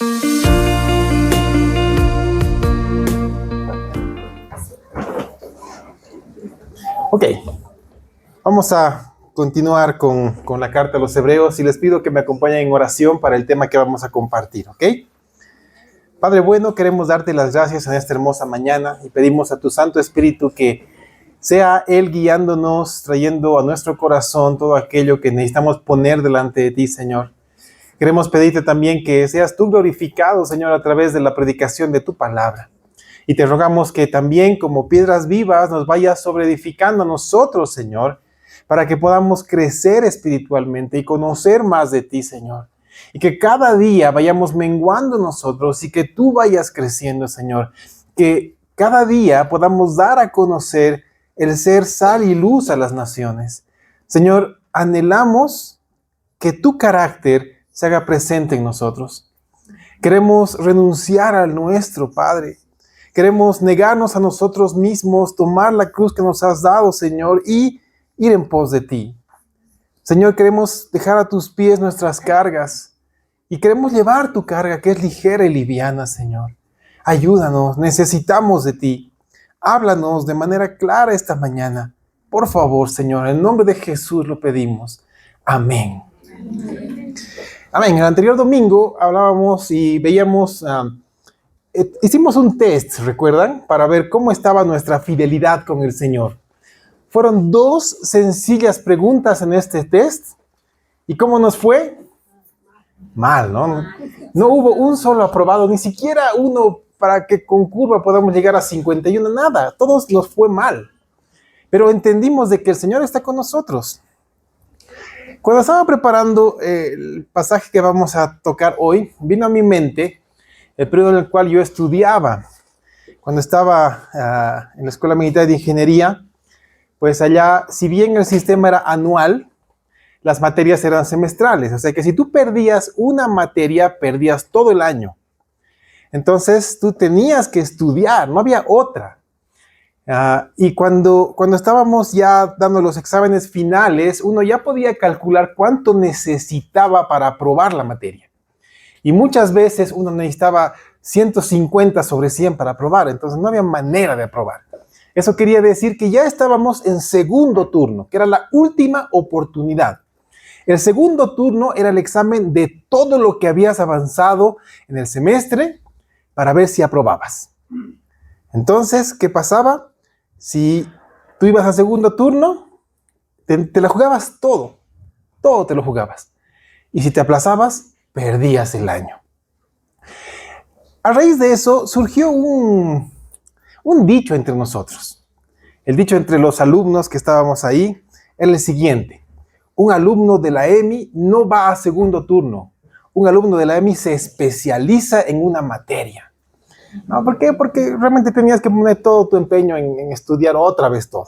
Ok, vamos a continuar con la carta a los Hebreos y les pido que me acompañen en oración para el tema que vamos a compartir, ¿ok? Padre bueno, queremos darte las gracias en esta hermosa mañana y pedimos a tu Santo Espíritu que sea Él guiándonos, trayendo a nuestro corazón todo aquello que necesitamos poner delante de ti, Señor. Queremos pedirte también que seas tú glorificado, Señor, a través de la predicación de tu palabra. Y te rogamos que también como piedras vivas nos vayas sobreedificando a nosotros, Señor, para que podamos crecer espiritualmente y conocer más de ti, Señor. Y que cada día vayamos menguando nosotros y que tú vayas creciendo, Señor. Que cada día podamos dar a conocer el ser sal y luz a las naciones. Señor, anhelamos que tu carácter se haga presente en nosotros. Queremos renunciar al nuestro, Padre. Queremos negarnos a nosotros mismos, tomar la cruz que nos has dado, Señor, y ir en pos de ti. Señor, queremos dejar a tus pies nuestras cargas y queremos llevar tu carga que es ligera y liviana, Señor. Ayúdanos, necesitamos de ti. Háblanos de manera clara esta mañana. Por favor, Señor, en nombre de Jesús lo pedimos. Amén. Amén. El anterior domingo hablábamos y veíamos... hicimos un test, ¿recuerdan? Para ver cómo estaba nuestra fidelidad con el Señor. Fueron 2 sencillas preguntas en este test. ¿Y cómo nos fue? Mal, ¿no? No hubo un solo aprobado, ni siquiera uno para que con curva podamos llegar a 51, nada. Todos nos fue mal. Pero entendimos de que el Señor está con nosotros. Cuando estaba preparando el pasaje que vamos a tocar hoy, vino a mi mente el periodo en el cual yo estudiaba. Cuando estaba en la Escuela Militar de Ingeniería, pues allá, si bien el sistema era anual, las materias eran semestrales. O sea que si tú perdías una materia, perdías todo el año. Entonces tú tenías que estudiar, no había otra. Y cuando estábamos ya dando los exámenes finales, uno ya podía calcular cuánto necesitaba para aprobar la materia. Y muchas veces uno necesitaba 150 sobre 100 para aprobar, entonces no había manera de aprobar. Eso quería decir que ya estábamos en segundo turno, que era la última oportunidad. El segundo turno era el examen de todo lo que habías avanzado en el semestre para ver si aprobabas. Entonces, ¿qué pasaba? Si tú ibas a segundo turno, te la jugabas todo te lo jugabas. Y si te aplazabas, perdías el año. A raíz de eso surgió un dicho entre nosotros. El dicho entre los alumnos que estábamos ahí era el siguiente: un alumno de la EMI no va a segundo turno. Un alumno de la EMI se especializa en una materia. ¿No? ¿Por qué? Porque realmente tenías que poner todo tu empeño en estudiar otra vez todo.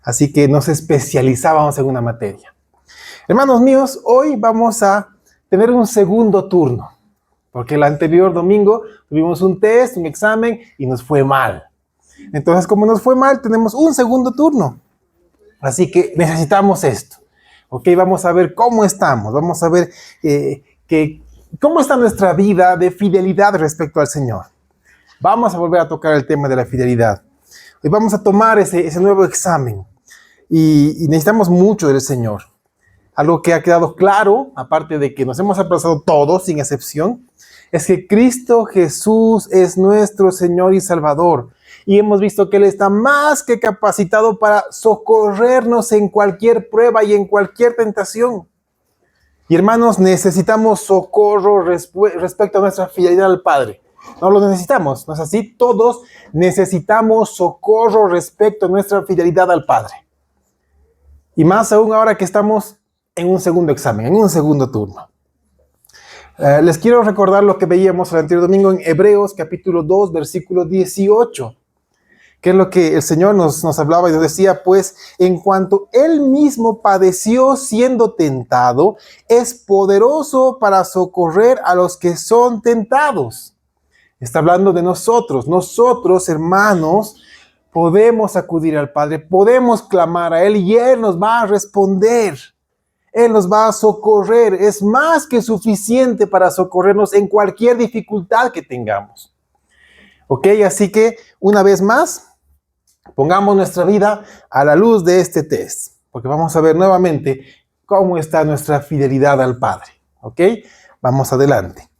Así que nos especializábamos en una materia. Hermanos míos, hoy vamos a tener un segundo turno, porque el anterior domingo tuvimos un test, un examen y nos fue mal. Entonces, como nos fue mal, tenemos un segundo turno. Así que necesitamos esto. Ok, vamos a ver cómo estamos, vamos a ver cómo está nuestra vida de fidelidad respecto al Señor. Vamos a volver a tocar el tema de la fidelidad. Hoy vamos a tomar ese nuevo examen y necesitamos mucho del Señor. Algo que ha quedado claro, aparte de que nos hemos aplazado todos, sin excepción, es que Cristo Jesús es nuestro Señor y Salvador. Y hemos visto que Él está más que capacitado para socorrernos en cualquier prueba y en cualquier tentación. Y hermanos, necesitamos socorro respecto a nuestra fidelidad al Padre. No lo necesitamos, ¿no es así? Todos necesitamos socorro respecto a nuestra fidelidad al Padre. Y más aún ahora que estamos en un segundo examen, en un segundo turno. Les quiero recordar lo que veíamos el anterior domingo en Hebreos capítulo 2, versículo 18. Que es lo que el Señor nos hablaba y nos decía, pues, en cuanto Él mismo padeció siendo tentado, es poderoso para socorrer a los que son tentados. Está hablando de nosotros. Nosotros, hermanos, podemos acudir al Padre, podemos clamar a Él y Él nos va a responder. Él nos va a socorrer. Es más que suficiente para socorrernos en cualquier dificultad que tengamos. ¿Ok? Así que, una vez más, pongamos nuestra vida a la luz de este test, porque vamos a ver nuevamente cómo está nuestra fidelidad al Padre. ¿Ok? Vamos adelante.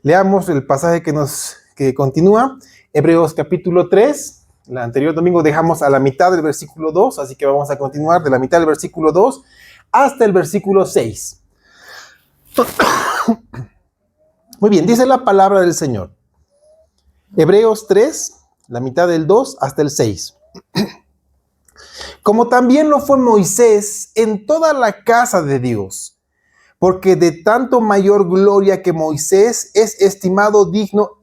Leamos el pasaje que continúa, Hebreos capítulo 3. El anterior domingo dejamos a la mitad del versículo 2, así que vamos a continuar de la mitad del versículo 2 hasta el versículo 6. Muy bien, dice la palabra del Señor. Hebreos 3, la mitad del 2 hasta el 6. Como también lo fue Moisés en toda la casa de Dios, porque de tanto mayor gloria que Moisés es estimado digno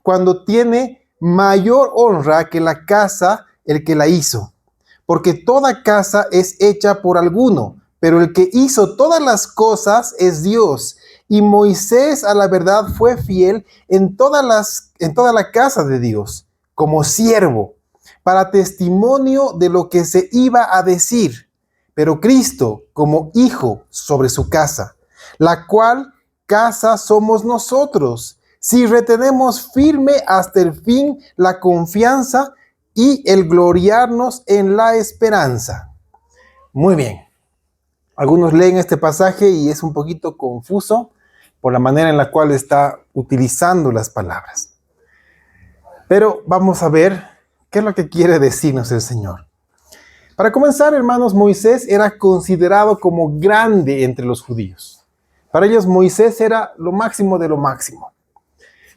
cuando tiene mayor honra que la casa el que la hizo. Porque toda casa es hecha por alguno, pero el que hizo todas las cosas es Dios. Y Moisés a la verdad fue fiel en toda la casa de Dios, como siervo, para testimonio de lo que se iba a decir. Pero Cristo como hijo sobre su casa, la cual casa somos nosotros, si retenemos firme hasta el fin la confianza y el gloriarnos en la esperanza. Muy bien. Algunos leen este pasaje y es un poquito confuso por la manera en la cual está utilizando las palabras. Pero vamos a ver qué es lo que quiere decirnos el Señor. Para comenzar, hermanos, Moisés era considerado como grande entre los judíos. Para ellos Moisés era lo máximo de lo máximo.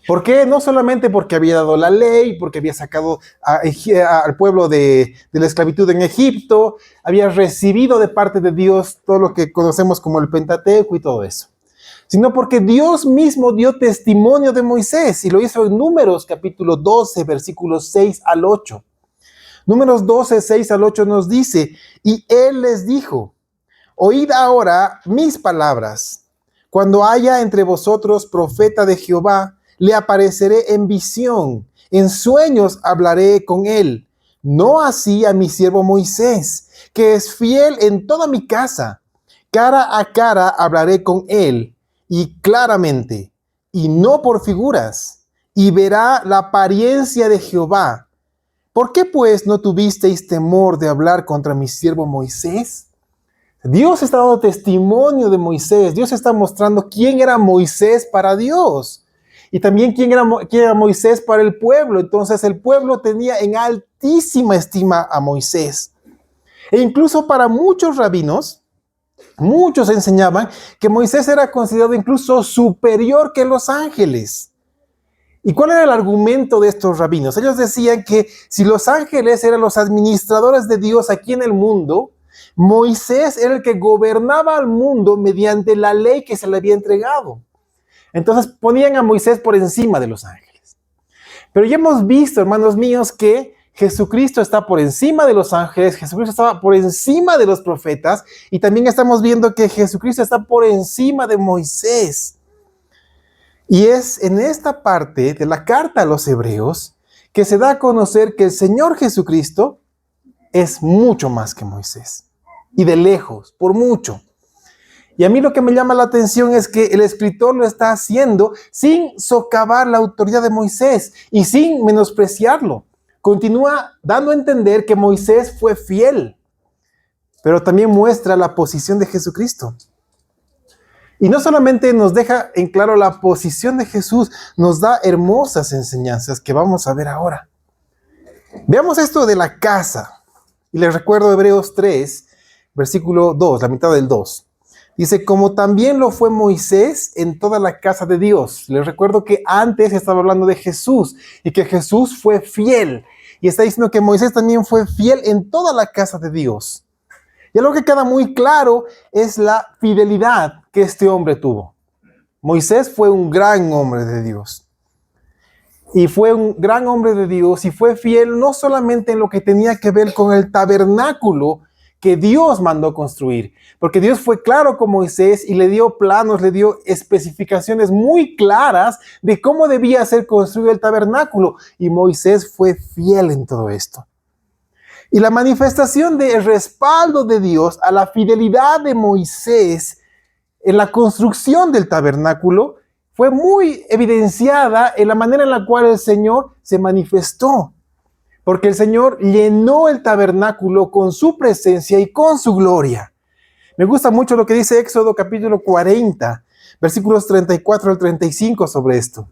¿Por qué? No solamente porque había dado la ley, porque había sacado al pueblo de la esclavitud en Egipto, había recibido de parte de Dios todo lo que conocemos como el Pentateuco y todo eso, sino porque Dios mismo dio testimonio de Moisés y lo hizo en Números capítulo 12, versículos 6 al 8. Números 12, 6 al 8 nos dice, y él les dijo, oíd ahora mis palabras. Cuando haya entre vosotros profeta de Jehová, le apareceré en visión, en sueños hablaré con él. No así a mi siervo Moisés, que es fiel en toda mi casa. Cara a cara hablaré con él, y claramente, y no por figuras, y verá la apariencia de Jehová. ¿Por qué pues no tuvisteis temor de hablar contra mi siervo Moisés? Dios está dando testimonio de Moisés. Dios está mostrando quién era Moisés para Dios. Y también quién era Moisés para el pueblo. Entonces el pueblo tenía en altísima estima a Moisés. E incluso para muchos rabinos, muchos enseñaban que Moisés era considerado incluso superior que los ángeles. ¿Y cuál era el argumento de estos rabinos? Ellos decían que si los ángeles eran los administradores de Dios aquí en el mundo, Moisés era el que gobernaba al mundo mediante la ley que se le había entregado. Entonces ponían a Moisés por encima de los ángeles. Pero ya hemos visto, hermanos míos, que Jesucristo está por encima de los ángeles, Jesucristo estaba por encima de los profetas, y también estamos viendo que Jesucristo está por encima de Moisés. Y es en esta parte de la carta a los Hebreos que se da a conocer que el Señor Jesucristo es mucho más que Moisés. Y de lejos, por mucho. Y a mí lo que me llama la atención es que el escritor lo está haciendo sin socavar la autoridad de Moisés y sin menospreciarlo. Continúa dando a entender que Moisés fue fiel, pero también muestra la posición de Jesucristo. Y no solamente nos deja en claro la posición de Jesús, nos da hermosas enseñanzas que vamos a ver ahora. Veamos esto de la casa. Y les recuerdo Hebreos 3, versículo 2, la mitad del 2. Dice, como también lo fue Moisés en toda la casa de Dios. Les recuerdo que antes estaba hablando de Jesús y que Jesús fue fiel. Y está diciendo que Moisés también fue fiel en toda la casa de Dios. Y algo que queda muy claro es la fidelidad que este hombre tuvo. Moisés fue un gran hombre de Dios. Y fue un gran hombre de Dios y fue fiel no solamente en lo que tenía que ver con el tabernáculo que Dios mandó construir, porque Dios fue claro con Moisés y le dio planos, le dio especificaciones muy claras de cómo debía ser construido el tabernáculo, y Moisés fue fiel en todo esto. Y la manifestación del respaldo de Dios a la fidelidad de Moisés en la construcción del tabernáculo fue muy evidenciada en la manera en la cual el Señor se manifestó. Porque el Señor llenó el tabernáculo con su presencia y con su gloria. Me gusta mucho lo que dice Éxodo capítulo 40, versículos 34 al 35 sobre esto.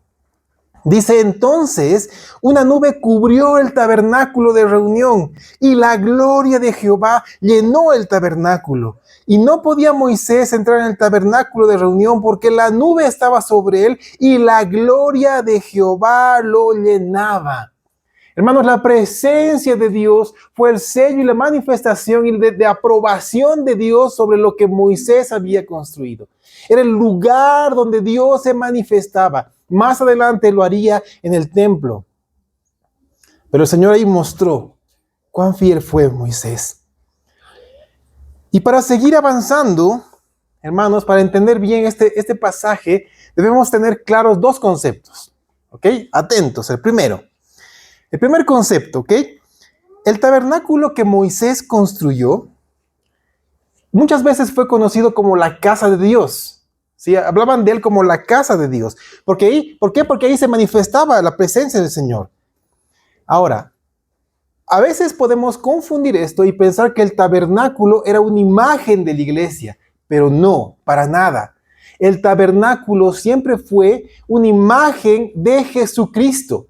Dice: entonces una nube cubrió el tabernáculo de reunión y la gloria de Jehová llenó el tabernáculo. Y no podía Moisés entrar en el tabernáculo de reunión porque la nube estaba sobre él y la gloria de Jehová lo llenaba. Hermanos, la presencia de Dios fue el sello y la manifestación de aprobación de Dios sobre lo que Moisés había construido. Era el lugar donde Dios se manifestaba. Más adelante lo haría en el templo. Pero el Señor ahí mostró cuán fiel fue Moisés. Y para seguir avanzando, hermanos, para entender bien este pasaje, debemos tener claros dos conceptos. ¿Ok? Atentos. El primer concepto, ¿ok? El tabernáculo que Moisés construyó muchas veces fue conocido como la casa de Dios. ¿Sí? Hablaban de él como la casa de Dios. ¿Por qué? Porque ahí se manifestaba la presencia del Señor. Ahora, a veces podemos confundir esto y pensar que el tabernáculo era una imagen de la iglesia, pero no, para nada. El tabernáculo siempre fue una imagen de Jesucristo.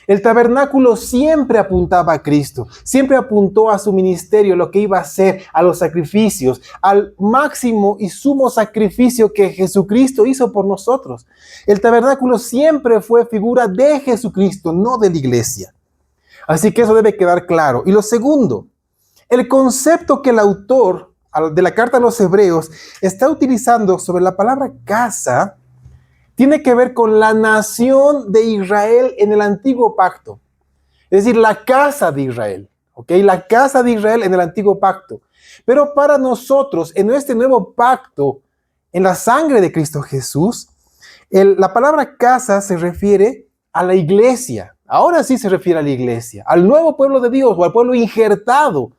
El tabernáculo siempre apuntaba a Cristo, siempre apuntó a su ministerio, lo que iba a hacer, a los sacrificios, al máximo y sumo sacrificio que Jesucristo hizo por nosotros. El tabernáculo siempre fue figura de Jesucristo, no de la iglesia. Así que eso debe quedar claro. Y lo segundo, el concepto que el autor de la carta a los Hebreos está utilizando sobre la palabra casa tiene que ver con la nación de Israel en el antiguo pacto. Es decir, la casa de Israel. ¿Ok? La casa de Israel en el antiguo pacto. Pero para nosotros, en este nuevo pacto, en la sangre de Cristo Jesús, la palabra casa se refiere a la iglesia. Ahora sí se refiere a la iglesia, al nuevo pueblo de Dios o al pueblo injertado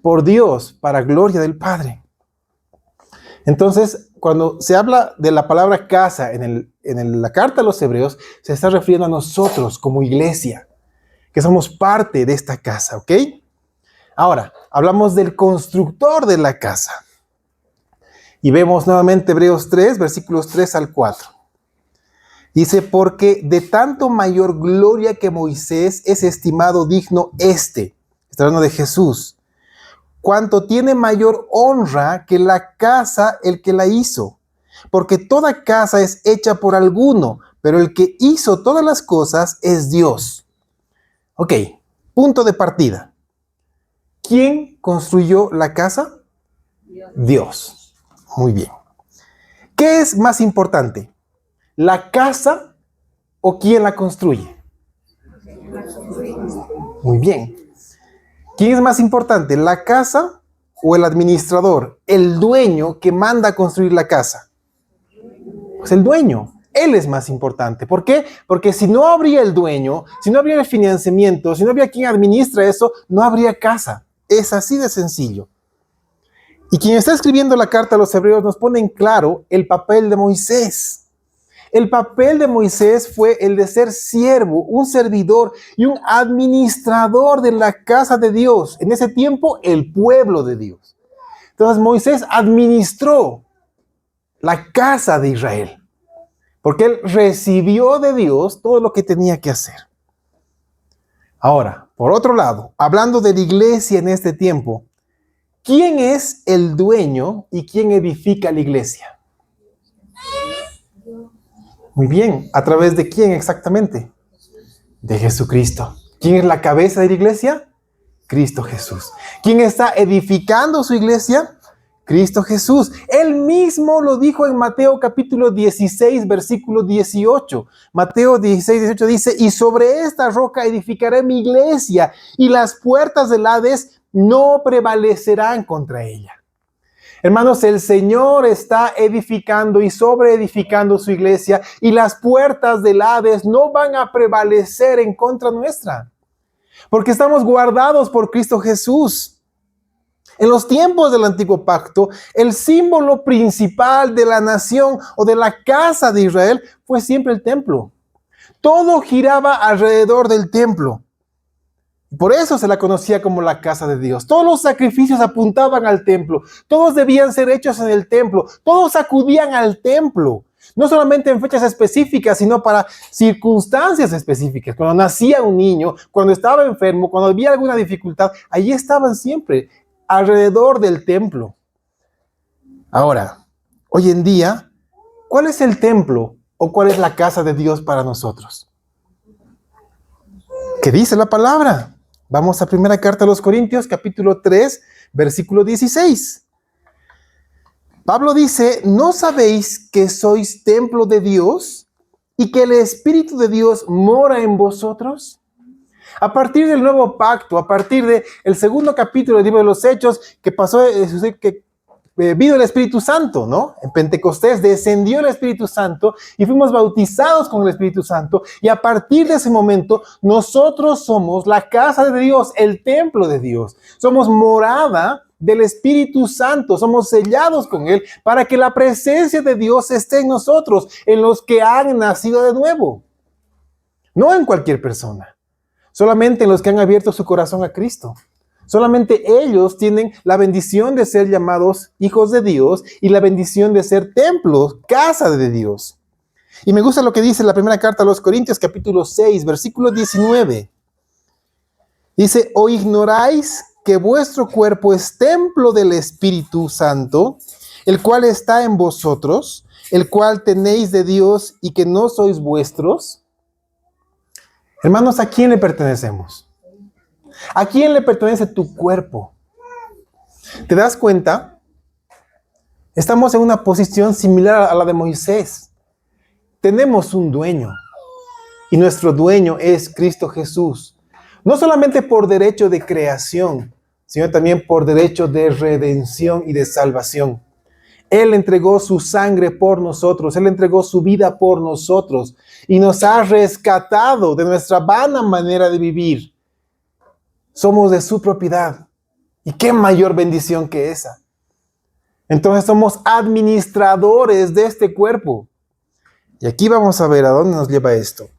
por Dios para gloria del Padre. Entonces, cuando se habla de la palabra casa en la carta a los Hebreos, se está refiriendo a nosotros como iglesia, que somos parte de esta casa, ¿ok? Ahora, hablamos del constructor de la casa. Y vemos nuevamente Hebreos 3, versículos 3 al 4. Dice: porque de tanto mayor gloria que Moisés es estimado digno está hablando de Jesús, cuanto tiene mayor honra que la casa el que la hizo. Porque toda casa es hecha por alguno, pero el que hizo todas las cosas es Dios. Ok, punto de partida. ¿Quién construyó la casa? Dios. Muy bien. ¿Qué es más importante? ¿La casa o quién la construye? Muy bien. ¿Quién es más importante, la casa o el administrador, el dueño que manda a construir la casa? Pues el dueño, él es más importante. ¿Por qué? Porque si no habría el dueño, si no habría el financiamiento, si no habría quien administra eso, no habría casa. Es así de sencillo. Y quien está escribiendo la carta a los Hebreos nos pone en claro el papel de Moisés. El papel de Moisés fue el de ser siervo, un servidor y un administrador de la casa de Dios. En ese tiempo, el pueblo de Dios. Entonces, Moisés administró la casa de Israel, porque él recibió de Dios todo lo que tenía que hacer. Ahora, por otro lado, hablando de la iglesia en este tiempo, ¿quién es el dueño y quién edifica la iglesia? Muy bien, ¿a través de quién exactamente? De Jesucristo. ¿Quién es la cabeza de la iglesia? Cristo Jesús. ¿Quién está edificando su iglesia? Cristo Jesús. Él mismo lo dijo en Mateo capítulo 16, versículo 18. Mateo 16, 18 dice: y sobre esta roca edificaré mi iglesia, y las puertas del Hades no prevalecerán contra ella. Hermanos, el Señor está edificando y sobreedificando su iglesia, y las puertas del Hades no van a prevalecer en contra nuestra. porque estamos guardados por Cristo Jesús. En los tiempos del antiguo pacto, el símbolo principal de la nación o de la casa de Israel fue siempre el templo. Todo giraba alrededor del templo. Por eso se la conocía como la casa de Dios. Todos los sacrificios apuntaban al templo. Todos debían ser hechos en el templo. Todos acudían al templo. No solamente en fechas específicas, sino para circunstancias específicas. Cuando nacía un niño, cuando estaba enfermo, cuando había alguna dificultad, allí estaban siempre, alrededor del templo. Ahora, hoy en día, ¿cuál es el templo o cuál es la casa de Dios para nosotros? ¿Qué dice la palabra? Vamos a primera carta a los Corintios, capítulo 3, versículo 16. Pablo dice, ¿no sabéis que sois templo de Dios y que el Espíritu de Dios mora en vosotros? A partir del nuevo pacto, a partir del segundo capítulo del libro de los Hechos, que pasó, que vino el Espíritu Santo, ¿no? En Pentecostés descendió el Espíritu Santo y fuimos bautizados con el Espíritu Santo. Y a partir de ese momento, nosotros somos la casa de Dios, el templo de Dios. Somos morada del Espíritu Santo, somos sellados con Él para que la presencia de Dios esté en nosotros, en los que han nacido de nuevo. No en cualquier persona, solamente en los que han abierto su corazón a Cristo. Solamente ellos tienen la bendición de ser llamados hijos de Dios y la bendición de ser templos, casa de Dios. Y me gusta lo que dice la primera carta a los Corintios, capítulo 6, versículo 19. Dice, ¿o ignoráis que vuestro cuerpo es templo del Espíritu Santo, el cual está en vosotros, el cual tenéis de Dios y que no sois vuestros? Hermanos, ¿a quién le pertenecemos? ¿A quién le pertenece tu cuerpo? ¿Te das cuenta? Estamos en una posición similar a la de Moisés. Tenemos un dueño y nuestro dueño es Cristo Jesús. No solamente por derecho de creación, sino también por derecho de redención y de salvación. Él entregó su sangre por nosotros, Él entregó su vida por nosotros y nos ha rescatado de nuestra vana manera de vivir. Somos de su propiedad. ¿Y qué mayor bendición que esa? Entonces somos administradores de este cuerpo. Y aquí vamos a ver a dónde nos lleva esto.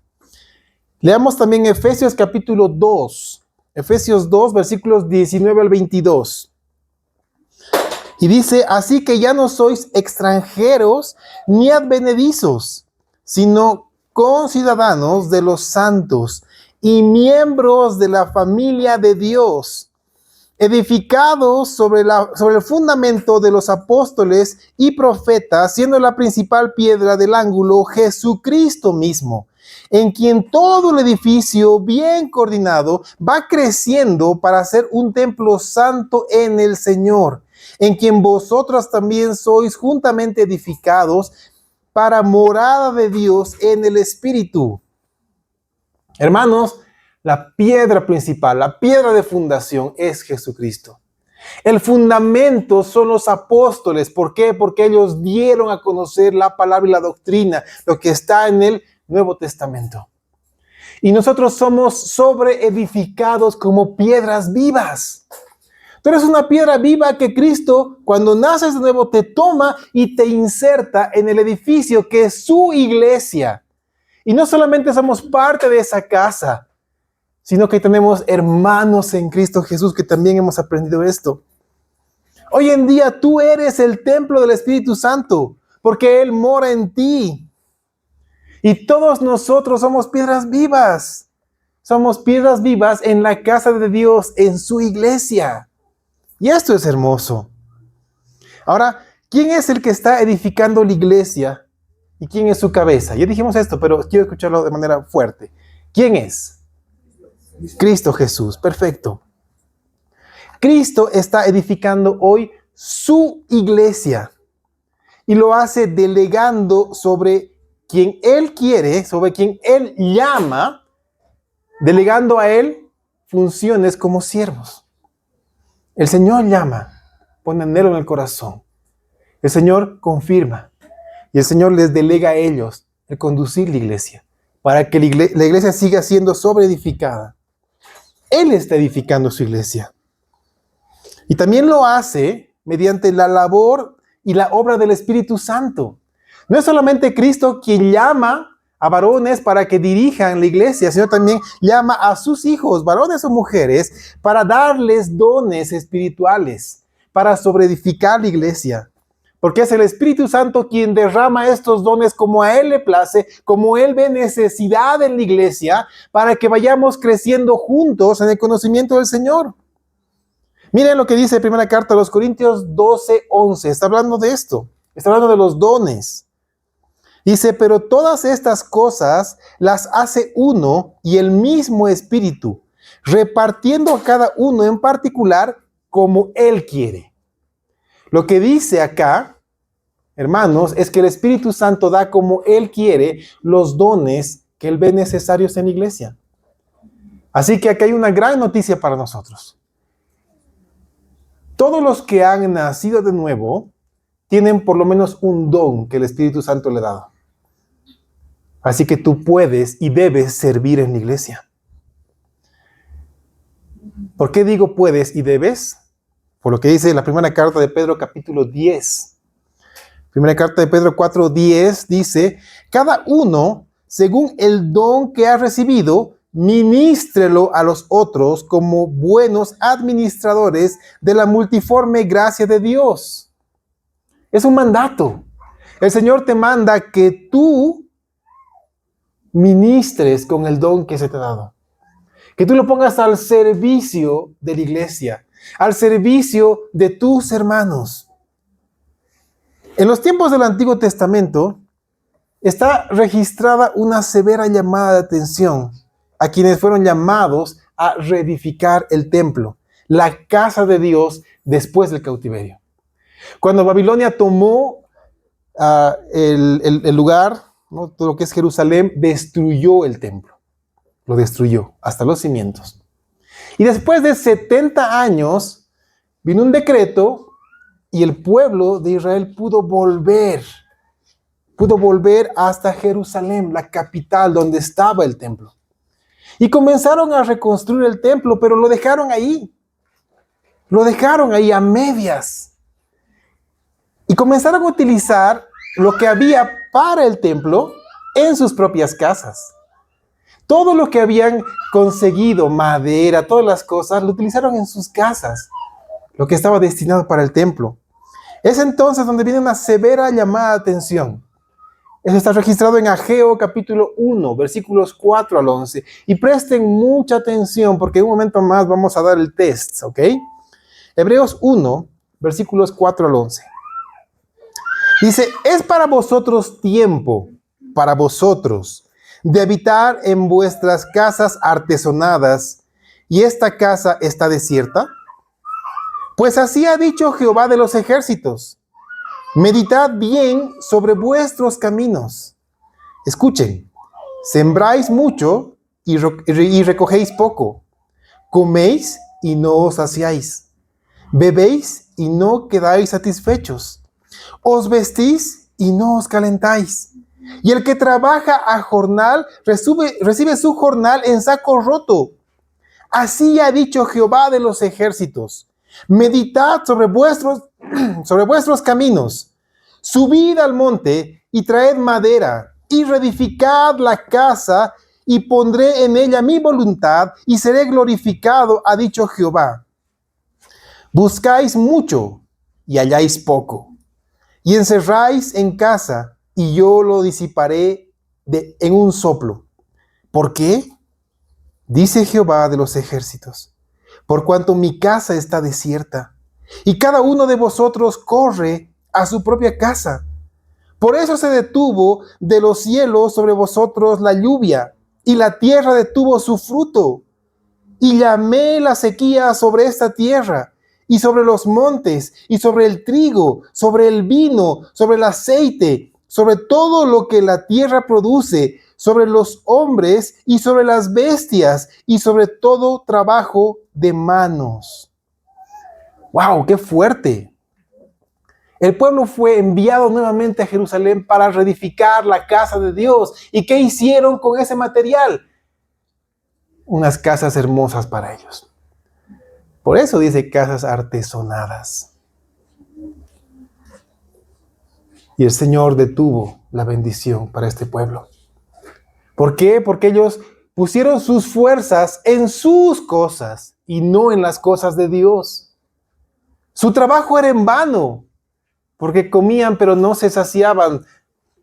Leamos también Efesios capítulo 2. Efesios 2, versículos 19 al 22. Y dice, así que ya no sois extranjeros ni advenedizos, sino conciudadanos de los santos y miembros de la familia de Dios, edificados sobre el fundamento de los apóstoles y profetas, siendo la principal piedra del ángulo Jesucristo mismo, en quien todo el edificio bien coordinado va creciendo para ser un templo santo en el Señor, en quien vosotros también sois juntamente edificados para morada de Dios en el Espíritu. Hermanos, la piedra principal, la piedra de fundación es Jesucristo. El fundamento son los apóstoles. ¿Por qué? Porque ellos dieron a conocer la palabra y la doctrina, lo que está en el Nuevo Testamento. Y nosotros somos sobreedificados como piedras vivas. Tú eres una piedra viva que Cristo, cuando naces de nuevo, te toma y te inserta en el edificio que es su iglesia. Y no solamente somos parte de esa casa, sino que tenemos hermanos en Cristo Jesús que también hemos aprendido esto. Hoy en día tú eres el templo del Espíritu Santo, porque Él mora en ti. Y todos nosotros somos piedras vivas. Somos piedras vivas en la casa de Dios, en su iglesia. Y esto es hermoso. Ahora, ¿quién es el que está edificando la iglesia? ¿Y quién es su cabeza? Ya dijimos esto, pero quiero escucharlo de manera fuerte. ¿Quién es? Cristo Jesús. Perfecto. Cristo está edificando hoy su iglesia. Y lo hace delegando sobre quien Él quiere, sobre quien Él llama, delegando a Él funciones como siervos. El Señor llama, pone anhelo en el corazón. El Señor confirma. Y el Señor les delega a ellos el conducir la iglesia, para que la iglesia siga siendo sobreedificada. Él está edificando su iglesia. Y también lo hace mediante la labor y la obra del Espíritu Santo. No es solamente Cristo quien llama a varones para que dirijan la iglesia, sino también llama a sus hijos, varones o mujeres, para darles dones espirituales, para sobreedificar la iglesia. Porque es el Espíritu Santo quien derrama estos dones como a Él le place, como Él ve necesidad en la iglesia, para que vayamos creciendo juntos en el conocimiento del Señor. Miren lo que dice la primera carta a los Corintios 12:11. Está hablando de esto. Está hablando de los dones. Dice, pero todas estas cosas las hace uno y el mismo Espíritu, repartiendo a cada uno en particular como Él quiere. Lo que dice acá, hermanos, es que el Espíritu Santo da como Él quiere los dones que Él ve necesarios en la iglesia. Así que aquí hay una gran noticia para nosotros. Todos los que han nacido de nuevo tienen por lo menos un don que el Espíritu Santo le ha dado. Así que tú puedes y debes servir en la iglesia. ¿Por qué digo puedes y debes? Por lo que dice la primera carta de Pedro capítulo 10. Primera carta de Pedro 4:10 dice, cada uno, según el don que ha recibido, ministrelo a los otros como buenos administradores de la multiforme gracia de Dios. Es un mandato. El Señor te manda que tú ministres con el don que se te ha dado. Que tú lo pongas al servicio de la iglesia, al servicio de tus hermanos. En los tiempos del Antiguo Testamento está registrada una severa llamada de atención a quienes fueron llamados a reedificar el templo, la casa de Dios después del cautiverio. Cuando Babilonia tomó el lugar, ¿no? Todo lo que es Jerusalén, destruyó el templo. Lo destruyó hasta los cimientos. Y después de 70 años vino un decreto y el pueblo de Israel pudo volver hasta Jerusalén, la capital donde estaba el templo. Y comenzaron a reconstruir el templo, pero lo dejaron ahí. Lo dejaron ahí a medias. Y comenzaron a utilizar lo que había para el templo en sus propias casas. Todo lo que habían conseguido, madera, todas las cosas, lo utilizaron en sus casas, lo que estaba destinado para el templo. Es entonces donde viene una severa llamada de atención. Eso está registrado en Ageo capítulo 1, versículos 4 al 11. Y presten mucha atención porque en un momento más vamos a dar el test, ¿ok? Hebreos 1, versículos 4 al 11. Dice, es para vosotros tiempo, para vosotros, de habitar en vuestras casas artesonadas, y esta casa está desierta. Pues así ha dicho Jehová de los ejércitos. Meditad bien sobre vuestros caminos. Escuchen, sembráis mucho y recogéis poco. Coméis y no os saciáis. Bebéis y no quedáis satisfechos. Os vestís y no os calentáis. Y el que trabaja a jornal recibe su jornal en saco roto. Así ha dicho Jehová de los ejércitos. Meditad sobre vuestros caminos. Subid al monte y traed madera y reedificad la casa y pondré en ella mi voluntad y seré glorificado, ha dicho Jehová. Buscáis mucho y halláis poco. Y encerráis en casa y yo lo disiparé en un soplo. ¿Por qué? Dice Jehová de los ejércitos. Por cuanto mi casa está desierta, y cada uno de vosotros corre a su propia casa. Por eso se detuvo de los cielos sobre vosotros la lluvia, y la tierra detuvo su fruto. Y llamé la sequía sobre esta tierra, y sobre los montes, y sobre el trigo, sobre el vino, sobre el aceite, sobre todo lo que la tierra produce, sobre los hombres y sobre las bestias, y sobre todo trabajo de manos. ¡Wow! ¡Qué fuerte! El pueblo fue enviado nuevamente a Jerusalén para reedificar la casa de Dios. ¿Y qué hicieron con ese material? unas casas hermosas para ellos. Por eso dice casas artesonadas. Y el Señor detuvo la bendición para este pueblo. ¿Por qué? Porque ellos pusieron sus fuerzas en sus cosas y no en las cosas de Dios. Su trabajo era en vano, porque comían pero no se saciaban,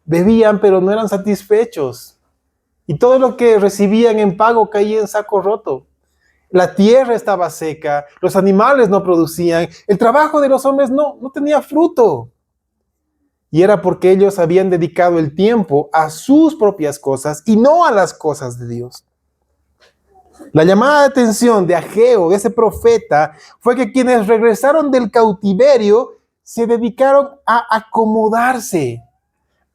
bebían pero no eran satisfechos. Y todo lo que recibían en pago caía en saco roto. La tierra estaba seca, los animales no producían, el trabajo de los hombres no tenía fruto. Y era porque ellos habían dedicado el tiempo a sus propias cosas y no a las cosas de Dios. La llamada de atención de Ageo, de ese profeta, fue que quienes regresaron del cautiverio se dedicaron a acomodarse,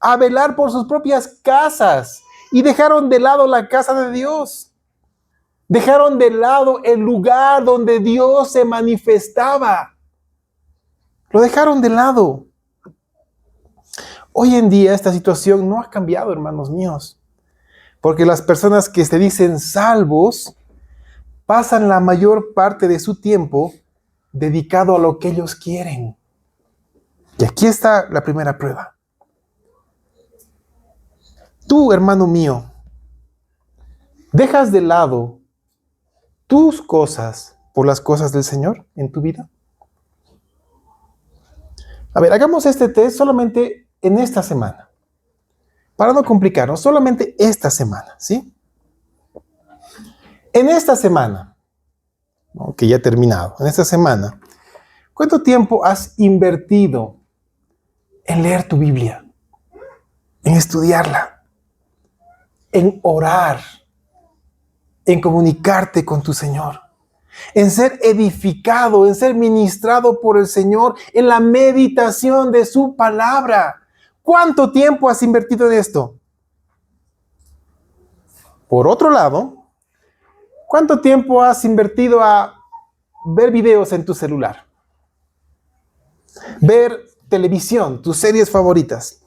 a velar por sus propias casas y dejaron de lado la casa de Dios. Dejaron de lado el lugar donde Dios se manifestaba. Lo dejaron de lado. Hoy en día esta situación no ha cambiado, hermanos míos, porque las personas que se dicen salvos pasan la mayor parte de su tiempo dedicado a lo que ellos quieren. Y aquí está la primera prueba. Tú, hermano mío, ¿dejas de lado tus cosas por las cosas del Señor en tu vida? A ver, hagamos este test solamente en esta semana. Para no complicarnos, solamente esta semana, ¿sí? En esta semana, que ya ha terminado, en esta semana, ¿cuánto tiempo has invertido en leer tu Biblia? En estudiarla, en orar, en comunicarte con tu Señor, en ser edificado, en ser ministrado por el Señor, en la meditación de su palabra. ¿Cuánto tiempo has invertido en esto? Por otro lado, ¿cuánto tiempo has invertido a ver videos en tu celular? Ver televisión, tus series favoritas.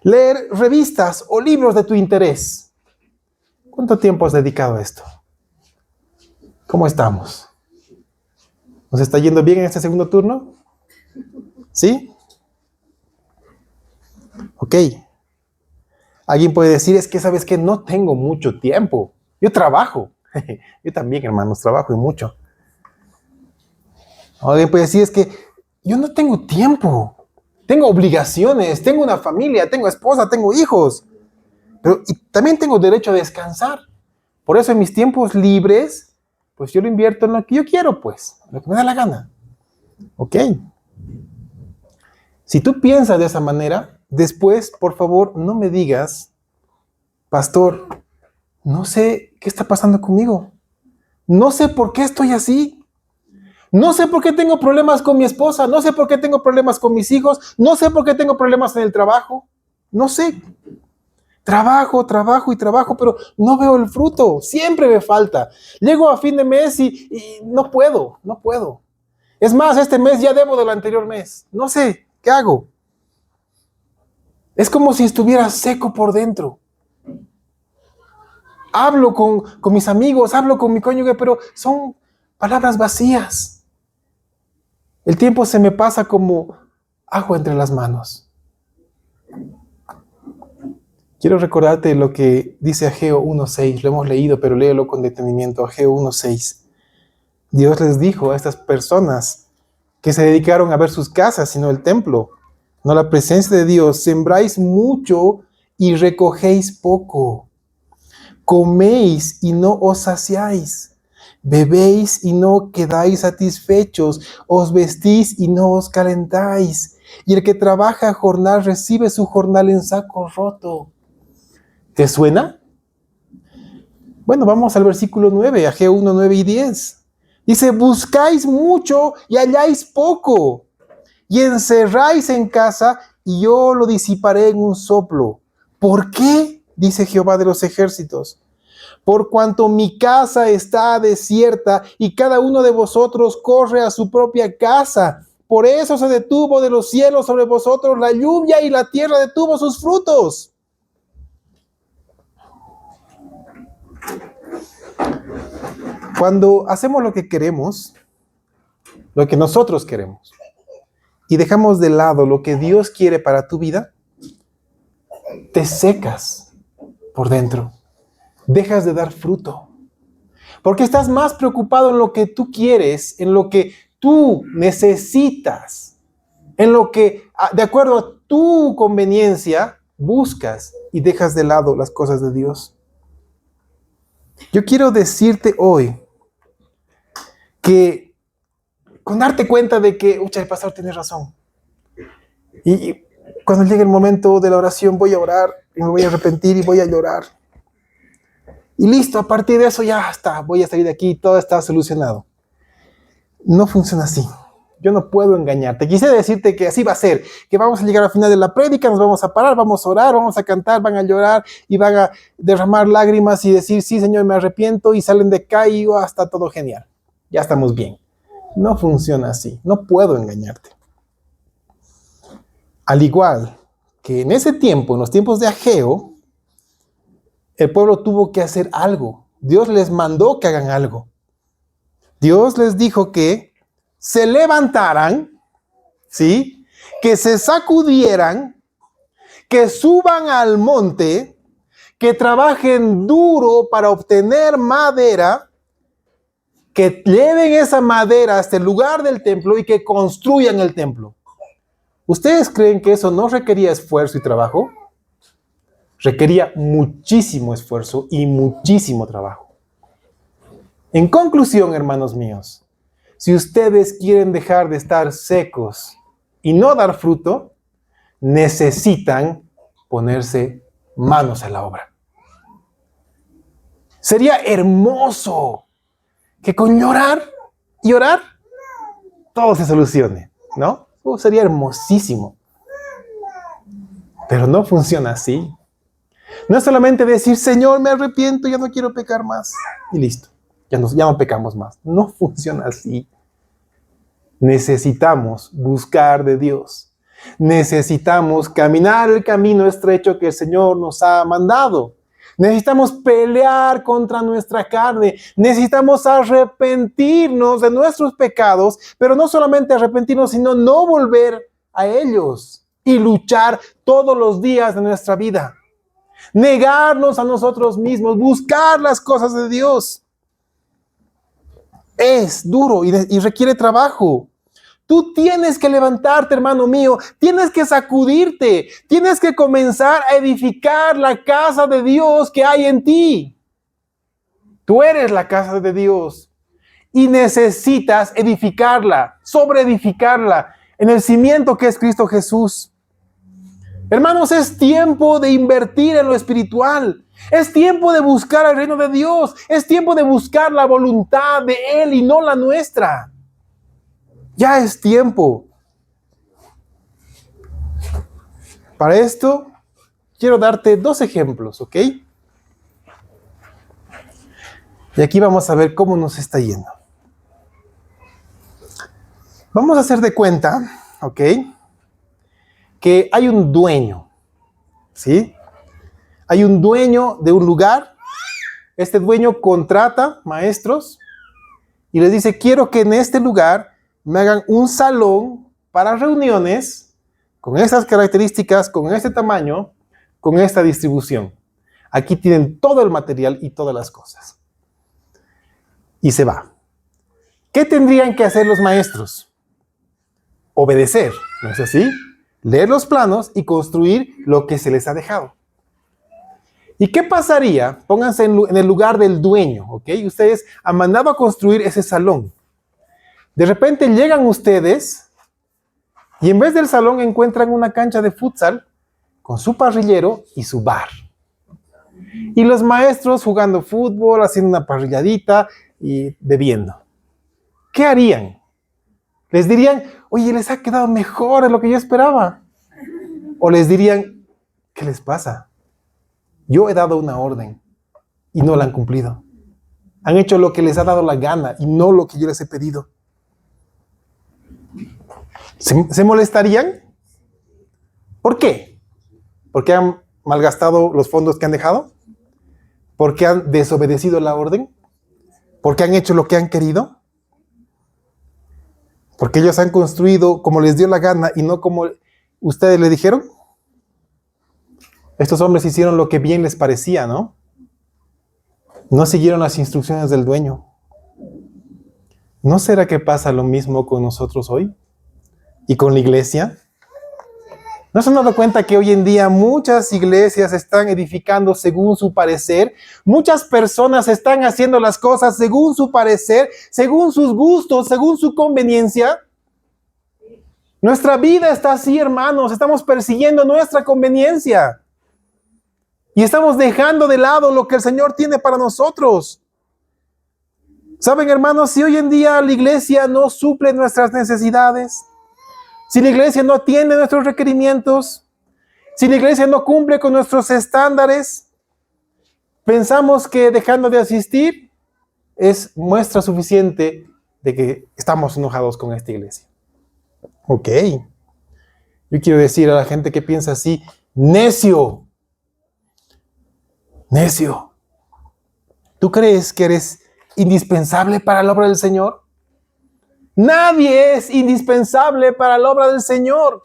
Leer revistas o libros de tu interés. ¿Cuánto tiempo has dedicado a esto? ¿Cómo estamos? ¿Nos está yendo bien en este segundo turno? ¿Sí? Ok. Alguien puede decir, es que sabes que no tengo mucho tiempo. Yo trabajo. Yo también, hermanos, trabajo y mucho. Alguien puede decir, es que yo no tengo tiempo. Tengo obligaciones, tengo una familia, tengo esposa, tengo hijos. Pero y también tengo derecho a descansar. Por eso en mis tiempos libres, pues yo lo invierto en lo que yo quiero, pues, en lo que me da la gana. Ok. Si tú piensas de esa manera, después, por favor, no me digas, pastor, no sé qué está pasando conmigo. No sé por qué estoy así. No sé por qué tengo problemas con mi esposa. No sé por qué tengo problemas con mis hijos. No sé por qué tengo problemas en el trabajo. No sé. Trabajo, pero no veo el fruto. Siempre me falta. Llego a fin de mes y no puedo. Es más, este mes ya debo del anterior mes. No sé, ¿qué hago? Es como si estuviera seco por dentro. Hablo con mis amigos, hablo con mi cónyuge, pero son palabras vacías. El tiempo se me pasa como agua entre las manos. Quiero recordarte lo que dice Ageo 1:6. Lo hemos leído, pero léelo con detenimiento. Ageo 1:6. Dios les dijo a estas personas que se dedicaron a ver sus casas, sino el templo, no la presencia de Dios. Sembráis mucho y recogéis poco. Coméis y no os saciáis. Bebéis y no quedáis satisfechos. Os vestís y no os calentáis. Y el que trabaja a jornal recibe su jornal en saco roto. ¿Te suena? Bueno, vamos al versículo 9, Ageo 1, 9 y 10. Dice, buscáis mucho y halláis poco. Y encerráis en casa y yo lo disiparé en un soplo. ¿Por qué? Dice Jehová de los ejércitos. Por cuanto mi casa está desierta y cada uno de vosotros corre a su propia casa. Por eso se detuvo de los cielos sobre vosotros la lluvia y la tierra detuvo sus frutos. Cuando hacemos lo que queremos, lo que nosotros queremos, y dejamos de lado lo que Dios quiere para tu vida, te secas por dentro. Dejas de dar fruto. Porque estás más preocupado en lo que tú quieres, en lo que tú necesitas, en lo que, de acuerdo a tu conveniencia, buscas y dejas de lado las cosas de Dios. Yo quiero decirte hoy que con darte cuenta de que, el pastor tiene razón. Y cuando llegue el momento de la oración voy a orar y me voy a arrepentir y voy a llorar. Y listo, a partir de eso ya está, voy a salir de aquí, todo está solucionado. No funciona así. Yo no puedo engañarte. Quise decirte que así va a ser, que vamos a llegar al final de la prédica, nos vamos a parar, vamos a orar, vamos a cantar, van a llorar y van a derramar lágrimas y decir, sí, Señor, me arrepiento, y salen de acá y está todo genial. Ya estamos bien. No funciona así. No puedo engañarte. Al igual que en ese tiempo, en los tiempos de Ageo, el pueblo tuvo que hacer algo. Dios les mandó que hagan algo. Dios les dijo que se levantaran, ¿sí? Que se sacudieran, que suban al monte, que trabajen duro para obtener madera, que lleven esa madera hasta el lugar del templo y que construyan el templo. ¿Ustedes creen que eso no requería esfuerzo y trabajo? Requería muchísimo esfuerzo y muchísimo trabajo. En conclusión, hermanos míos, si ustedes quieren dejar de estar secos y no dar fruto, necesitan ponerse manos a la obra. Sería hermoso que con llorar y orar todo se solucione, ¿no? Sería hermosísimo. Pero no funciona así. No es solamente decir, Señor, me arrepiento, ya no quiero pecar más. Y listo, ya no pecamos más. No funciona así. Necesitamos buscar de Dios. Necesitamos caminar el camino estrecho que el Señor nos ha mandado. Necesitamos pelear contra nuestra carne. Necesitamos arrepentirnos de nuestros pecados, pero no solamente arrepentirnos, sino no volver a ellos y luchar todos los días de nuestra vida. Negarnos a nosotros mismos, buscar las cosas de Dios. Es duro y requiere trabajo. Tú tienes que levantarte, hermano mío, tienes que sacudirte, tienes que comenzar a edificar la casa de Dios que hay en ti. Tú eres la casa de Dios y necesitas edificarla, sobreedificarla en el cimiento que es Cristo Jesús. Hermanos, es tiempo de invertir en lo espiritual. Es tiempo de buscar el reino de Dios. Es tiempo de buscar la voluntad de Él y no la nuestra. Ya es tiempo. Para esto, quiero darte 2 ejemplos, ¿ok? Y aquí vamos a ver cómo nos está yendo. Vamos a hacer de cuenta, ¿ok? Que hay un dueño, ¿sí? Hay un dueño de un lugar. Este dueño contrata maestros y les dice, quiero que en este lugar me hagan un salón para reuniones con estas características, con este tamaño, con esta distribución. Aquí tienen todo el material y todas las cosas. Y se va. ¿Qué tendrían que hacer los maestros? Obedecer, ¿no es así? Leer los planos y construir lo que se les ha dejado. ¿Y qué pasaría? Pónganse en el lugar del dueño, ¿ok? Ustedes han mandado a construir ese salón. De repente llegan ustedes y en vez del salón encuentran una cancha de futsal con su parrillero y su bar. Y los maestros jugando fútbol, haciendo una parrilladita y bebiendo. ¿Qué harían? Les dirían, oye, les ha quedado mejor de lo que yo esperaba. O les dirían, ¿qué les pasa? Yo he dado una orden y no la han cumplido. Han hecho lo que les ha dado la gana y no lo que yo les he pedido. ¿Se molestarían? ¿Por qué? ¿Porque han malgastado los fondos que han dejado? ¿Porque han desobedecido la orden? porque han hecho lo que han querido, porque ellos han construido como les dio la gana y no como ustedes le dijeron. Estos hombres hicieron lo que bien les parecía, ¿no? No siguieron las instrucciones del dueño. ¿No será que pasa lo mismo con nosotros hoy? ¿Y con la iglesia? ¿No se han dado cuenta que hoy en día muchas iglesias están edificando según su parecer? Muchas personas están haciendo las cosas según su parecer, según sus gustos, según su conveniencia. Nuestra vida está así, hermanos. Estamos persiguiendo nuestra conveniencia. Y estamos dejando de lado lo que el Señor tiene para nosotros. ¿Saben, hermanos? Si hoy en día la iglesia no suple nuestras necesidades, si la iglesia no atiende nuestros requerimientos, si la iglesia no cumple con nuestros estándares, pensamos que dejando de asistir es muestra suficiente de que estamos enojados con esta iglesia. Ok. Yo quiero decir a la gente que piensa así, necio. Necio. ¿Tú crees que eres indispensable para la obra del Señor? Nadie es indispensable para la obra del Señor.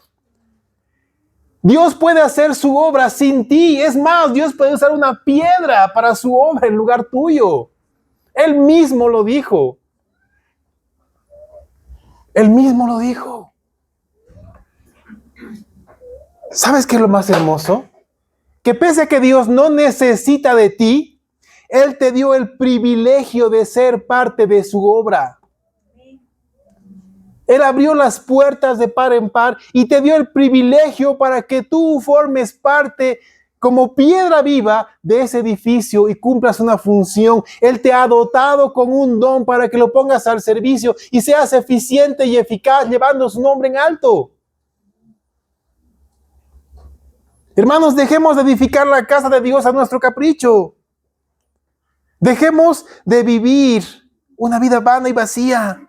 Dios puede hacer su obra sin ti. Es más, Dios puede usar una piedra para su obra en lugar tuyo. Él mismo lo dijo. Él mismo lo dijo. ¿Sabes qué es lo más hermoso? Que pese a que Dios no necesita de ti, Él te dio el privilegio de ser parte de su obra. Él abrió las puertas de par en par y te dio el privilegio para que tú formes parte como piedra viva de ese edificio y cumplas una función. Él te ha dotado con un don para que lo pongas al servicio y seas eficiente y eficaz llevando su nombre en alto. Hermanos, dejemos de edificar la casa de Dios a nuestro capricho. Dejemos de vivir una vida vana y vacía.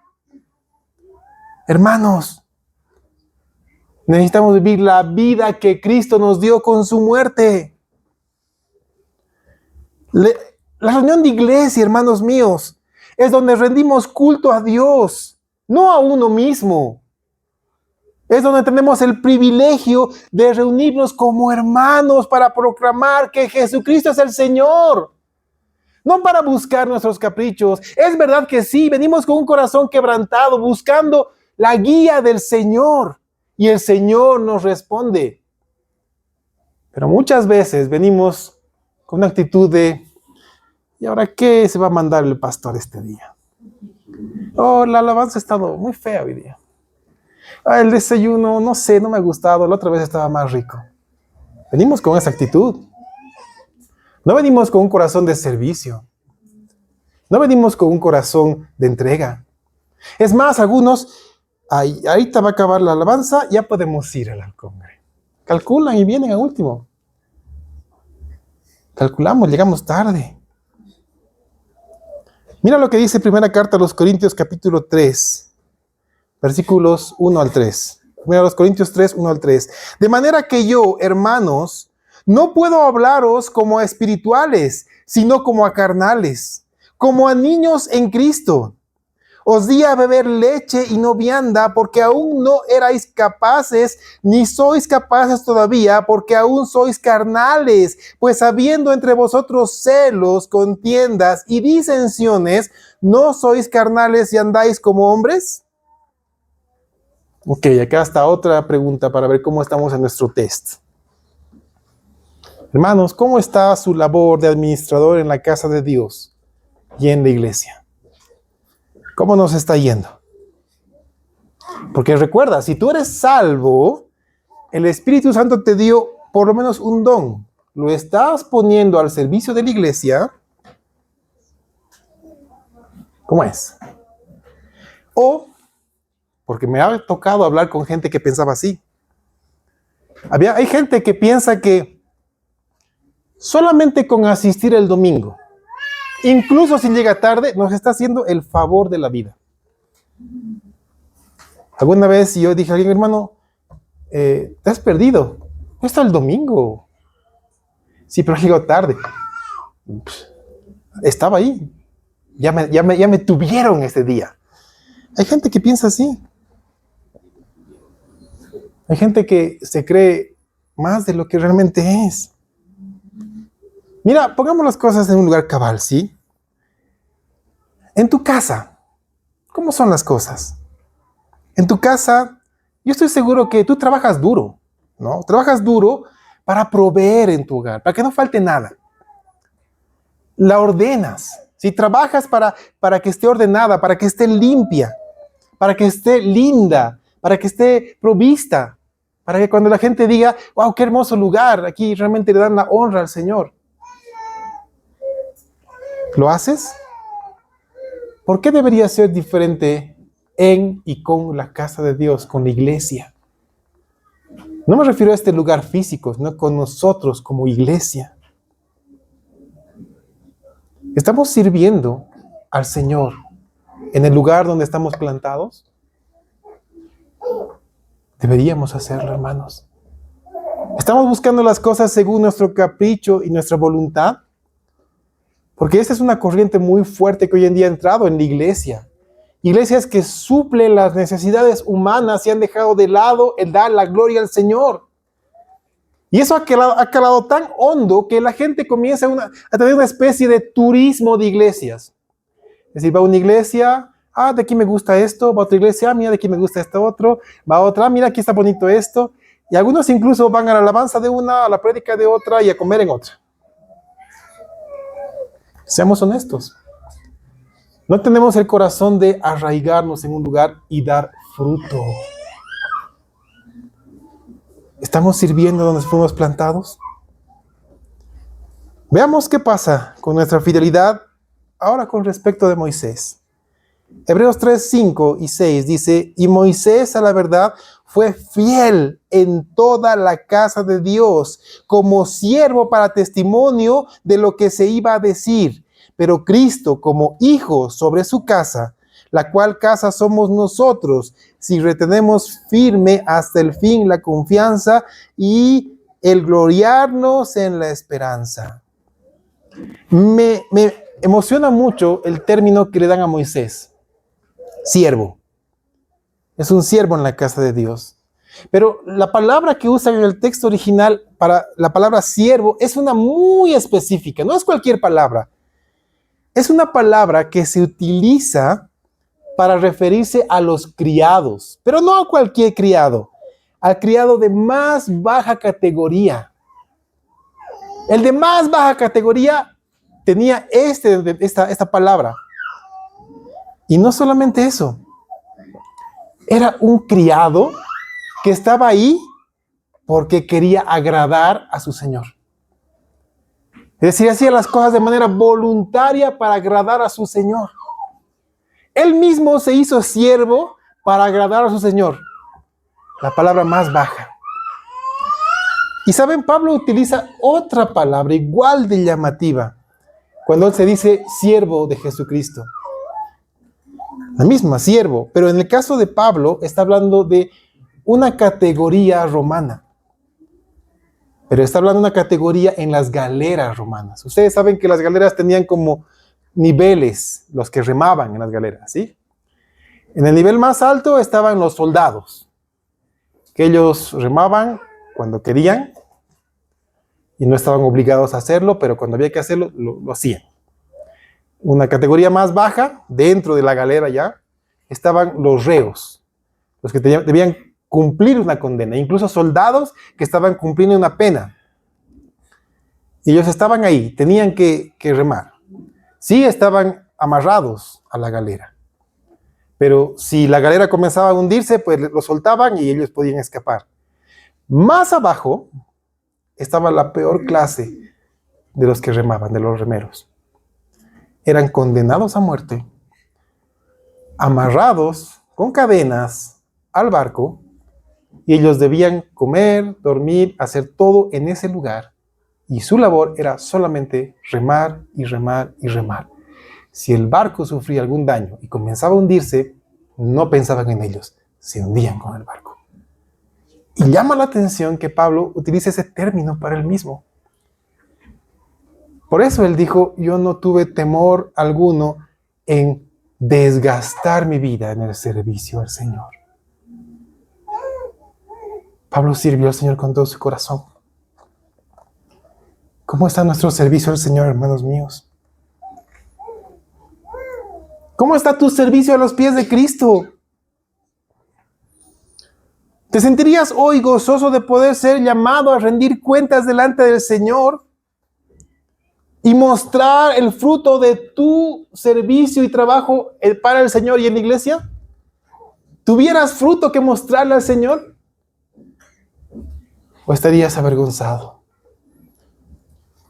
Hermanos, necesitamos vivir la vida que Cristo nos dio con su muerte. La reunión de iglesia, hermanos míos, es donde rendimos culto a Dios, no a uno mismo. Es donde tenemos el privilegio de reunirnos como hermanos para proclamar que Jesucristo es el Señor. No para buscar nuestros caprichos. Es verdad que sí, venimos con un corazón quebrantado, buscando la guía del Señor. Y el Señor nos responde. Pero muchas veces venimos con una actitud de, ¿y ahora qué se va a mandar el pastor este día? Oh, la alabanza ha estado muy fea hoy día. El desayuno, no sé, no me ha gustado, la otra vez estaba más rico. Venimos con esa actitud. No venimos con un corazón de servicio. No venimos con un corazón de entrega. Es más, algunos, ahorita va a acabar la alabanza, ya podemos ir al congreso. Calculan y vienen a último. Calculamos, llegamos tarde. Mira lo que dice primera carta a los Corintios capítulo 3. Versículos 1 al 3. Mira, los Corintios 3, 1 al 3. De manera que yo, hermanos, no puedo hablaros como a espirituales, sino como a carnales, como a niños en Cristo. Os di a beber leche y no vianda, porque aún no erais capaces, ni sois capaces todavía, porque aún sois carnales, pues habiendo entre vosotros celos, contiendas y disensiones, ¿no sois carnales y andáis como hombres? Ok, acá está otra pregunta para ver cómo estamos en nuestro test. Hermanos, ¿cómo está su labor de administrador en la casa de Dios y en la iglesia? ¿Cómo nos está yendo? Porque recuerda, si tú eres salvo, el Espíritu Santo te dio por lo menos un don. ¿Lo estás poniendo al servicio de la iglesia? ¿Cómo es? O, porque me ha tocado hablar con gente que pensaba así. Hay gente que piensa que solamente con asistir el domingo, incluso si llega tarde, nos está haciendo el favor de la vida. Alguna vez yo dije a alguien, hermano, te has perdido. No está el domingo. Sí, pero llegó tarde. Estaba ahí. ya me tuvieron ese día. Hay gente que piensa así. Hay gente que se cree más de lo que realmente es. Mira, pongamos las cosas en un lugar cabal, ¿sí? En tu casa, ¿cómo son las cosas? En tu casa, yo estoy seguro que tú trabajas duro, ¿no? Trabajas duro para proveer en tu hogar, para que no falte nada. La ordenas, ¿sí? Trabajas para que esté ordenada, para que esté limpia, para que esté linda, para que esté provista, para que cuando la gente diga, wow, qué hermoso lugar, aquí realmente le dan la honra al Señor. ¿Lo haces? ¿Por qué debería ser diferente en y con la casa de Dios, con la iglesia? No me refiero a este lugar físico, sino con nosotros como iglesia. ¿Estamos sirviendo al Señor en el lugar donde estamos plantados? Deberíamos hacerlo, hermanos. ¿Estamos buscando las cosas según nuestro capricho y nuestra voluntad? Porque esta es una corriente muy fuerte que hoy en día ha entrado en la iglesia. Iglesias que suplen las necesidades humanas y han dejado de lado el dar la gloria al Señor. Y eso ha calado tan hondo que la gente comienza a tener una especie de turismo de iglesias. Es decir, va a una iglesia, de aquí me gusta esto, va a otra iglesia, mira, de aquí me gusta esto otro, va a otra, mira, aquí está bonito esto. Y algunos incluso van a la alabanza de una, a la prédica de otra y a comer en otra. Seamos honestos. No tenemos el corazón de arraigarnos en un lugar y dar fruto. ¿Estamos sirviendo donde fuimos plantados? Veamos qué pasa con nuestra fidelidad ahora con respecto de Moisés. Hebreos 3, 5 y 6 dice, y Moisés a la verdad fue fiel en toda la casa de Dios, como siervo para testimonio de lo que se iba a decir, pero Cristo como hijo sobre su casa, la cual casa somos nosotros, si retenemos firme hasta el fin la confianza y el gloriarnos en la esperanza. Me emociona mucho el término que le dan a Moisés, siervo. Es un siervo en la casa de Dios. Pero la palabra que usan en el texto original para la palabra siervo es una muy específica, no es cualquier palabra. Es una palabra que se utiliza para referirse a los criados, pero no a cualquier criado, al criado de más baja categoría. El de más baja categoría tenía esta palabra. Y no solamente eso, era un criado que estaba ahí porque quería agradar a su señor. Es decir, hacía las cosas de manera voluntaria para agradar a su señor. Él mismo se hizo siervo para agradar a su señor. La palabra más baja. Y saben, Pablo utiliza otra palabra igual de llamativa cuando él se dice siervo de Jesucristo. La misma, siervo. Pero en el caso de Pablo está hablando de una categoría romana. Pero está hablando de una categoría en las galeras romanas. Ustedes saben que las galeras tenían como niveles, los que remaban en las galeras, ¿sí? En el nivel más alto estaban los soldados, que ellos remaban cuando querían y no estaban obligados a hacerlo, pero cuando había que hacerlo, lo hacían. Una categoría más baja, dentro de la galera ya, estaban los reos, los que debían cumplir una condena, incluso soldados que estaban cumpliendo una pena. Y ellos estaban ahí, tenían que remar. Sí, estaban amarrados a la galera. Pero si la galera comenzaba a hundirse, pues lo soltaban y ellos podían escapar. Más abajo estaba la peor clase de los que remaban, de los remeros. Eran condenados a muerte, amarrados con cadenas al barco, y ellos debían comer, dormir, hacer todo en ese lugar. Y su labor era solamente remar y remar y remar. Si el barco sufría algún daño y comenzaba a hundirse, no pensaban en ellos, se hundían con el barco. Y llama la atención que Pablo utilice ese término para él mismo. Por eso él dijo, yo no tuve temor alguno en desgastar mi vida en el servicio al Señor. Pablo sirvió al Señor con todo su corazón. ¿Cómo está nuestro servicio al Señor, hermanos míos? ¿Cómo está tu servicio a los pies de Cristo? ¿Te sentirías hoy gozoso de poder ser llamado a rendir cuentas delante del Señor y mostrar el fruto de tu servicio y trabajo para el Señor y en la iglesia? ¿Tuvieras fruto que mostrarle al Señor? ¿O estarías avergonzado?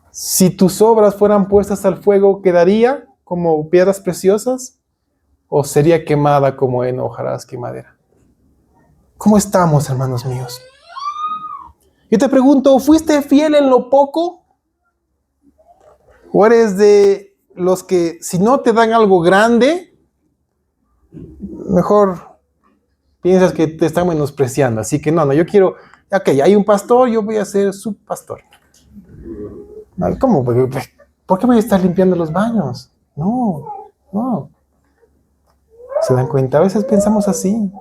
Si tus obras fueran puestas al fuego, ¿quedaría como piedras preciosas? ¿O sería quemada como heno, hojarasca y madera? ¿Cómo estamos, hermanos míos? Yo te pregunto, ¿fuiste fiel en lo poco? ¿O eres de los que si no te dan algo grande, mejor piensas que te están menospreciando? Así que no, yo quiero, ok, hay un pastor, yo voy a ser su pastor. ¿Cómo? ¿Por qué voy a estar limpiando los baños? No. ¿Se dan cuenta? A veces pensamos así.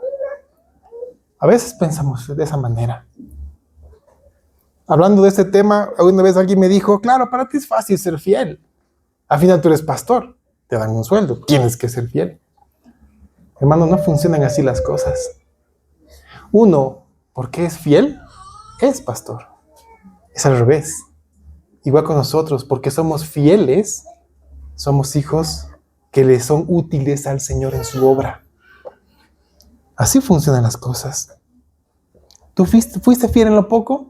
A veces pensamos de esa manera. Hablando de este tema, alguna vez alguien me dijo, claro, para ti es fácil ser fiel. Al final tú eres pastor, te dan un sueldo, tienes que ser fiel. Hermano, no funcionan así las cosas. Uno, porque es fiel, es pastor. Es al revés. Igual con nosotros, porque somos fieles, somos hijos que le son útiles al Señor en su obra. Así funcionan las cosas. ¿Tú fuiste fiel en lo poco?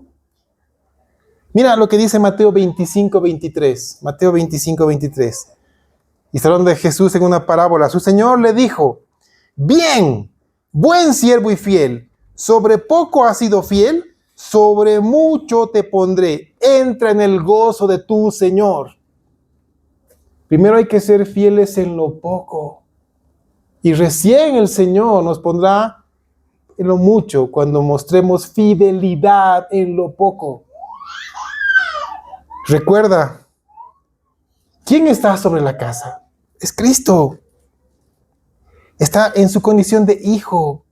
Mira lo que dice Mateo 25:23. Mateo 25:23. Y está hablando de Jesús en una parábola. Su Señor le dijo, bien, buen siervo y fiel, sobre poco has sido fiel, sobre mucho te pondré. Entra en el gozo de tu Señor. Primero hay que ser fieles en lo poco. Y recién el Señor nos pondrá en lo mucho cuando mostremos fidelidad en lo poco. Recuerda, ¿quién está sobre la casa? Es Cristo. Está en su condición de hijo.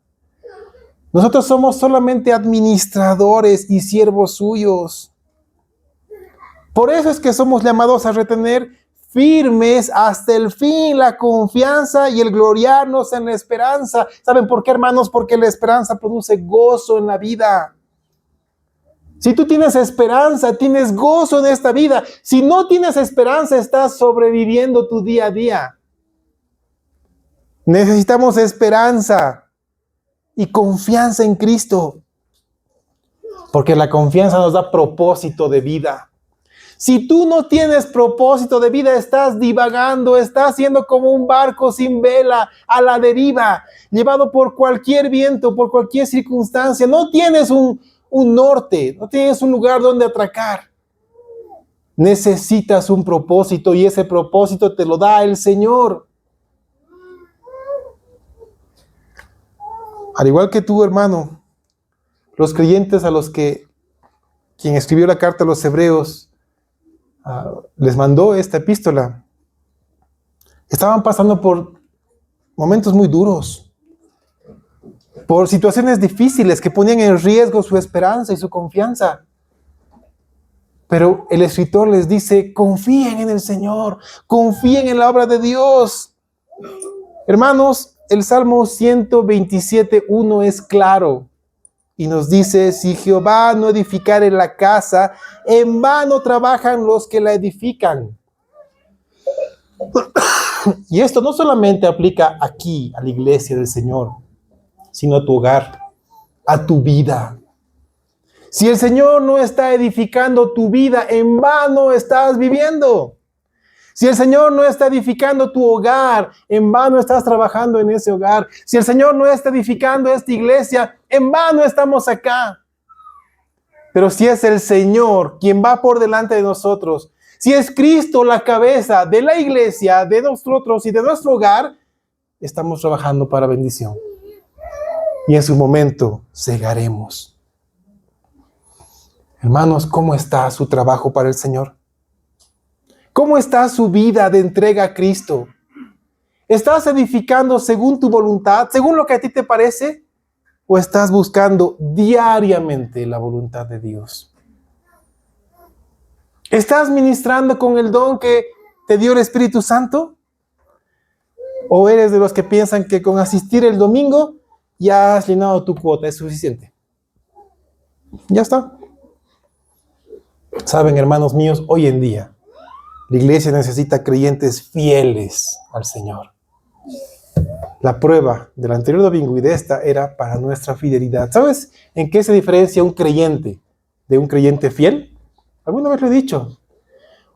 Nosotros somos solamente administradores y siervos suyos. Por eso es que somos llamados a retener firmes hasta el fin la confianza y el gloriarnos en la esperanza. ¿Saben por qué, hermanos? Porque la esperanza produce gozo en la vida. Si tú tienes esperanza, tienes gozo en esta vida. Si no tienes esperanza, estás sobreviviendo tu día a día. Necesitamos esperanza y confianza en Cristo, porque la confianza nos da propósito de vida. Si tú no tienes propósito de vida, estás divagando, estás siendo como un barco sin vela, a la deriva, llevado por cualquier viento, por cualquier circunstancia. No tienes un norte, no tienes un lugar donde atracar. Necesitas un propósito y ese propósito te lo da el Señor. Al igual que tú, hermano, los creyentes a los que quien escribió la carta a los hebreos les mandó esta epístola, estaban pasando por momentos muy duros, por situaciones difíciles que ponían en riesgo su esperanza y su confianza. Pero el escritor les dice, confíen en el Señor, confíen en la obra de Dios. Hermanos, el Salmo 127:1 es claro y nos dice, si Jehová no edificare la casa, en vano trabajan los que la edifican. Y esto no solamente aplica aquí, a la iglesia del Señor, sino a tu hogar, a tu vida. Si el Señor no está edificando tu vida, en vano estás viviendo. Si el Señor no está edificando tu hogar, en vano estás trabajando en ese hogar. Si el Señor no está edificando esta iglesia, en vano estamos acá. Pero si es el Señor quien va por delante de nosotros, si es Cristo la cabeza de la iglesia, de nosotros y de nuestro hogar, estamos trabajando para bendición. Y en su momento segaremos. Hermanos, ¿cómo está su trabajo para el Señor? ¿Cómo está su vida de entrega a Cristo? ¿Estás edificando según tu voluntad, según lo que a ti te parece? ¿O estás buscando diariamente la voluntad de Dios? ¿Estás ministrando con el don que te dio el Espíritu Santo? ¿O eres de los que piensan que con asistir el domingo ya has llenado tu cuota, es suficiente? Ya está. Saben, hermanos míos, hoy en día la iglesia necesita creyentes fieles al Señor. La prueba del anterior domingo y de esta era para nuestra fidelidad. ¿Sabes en qué se diferencia un creyente de un creyente fiel? Alguna vez lo he dicho.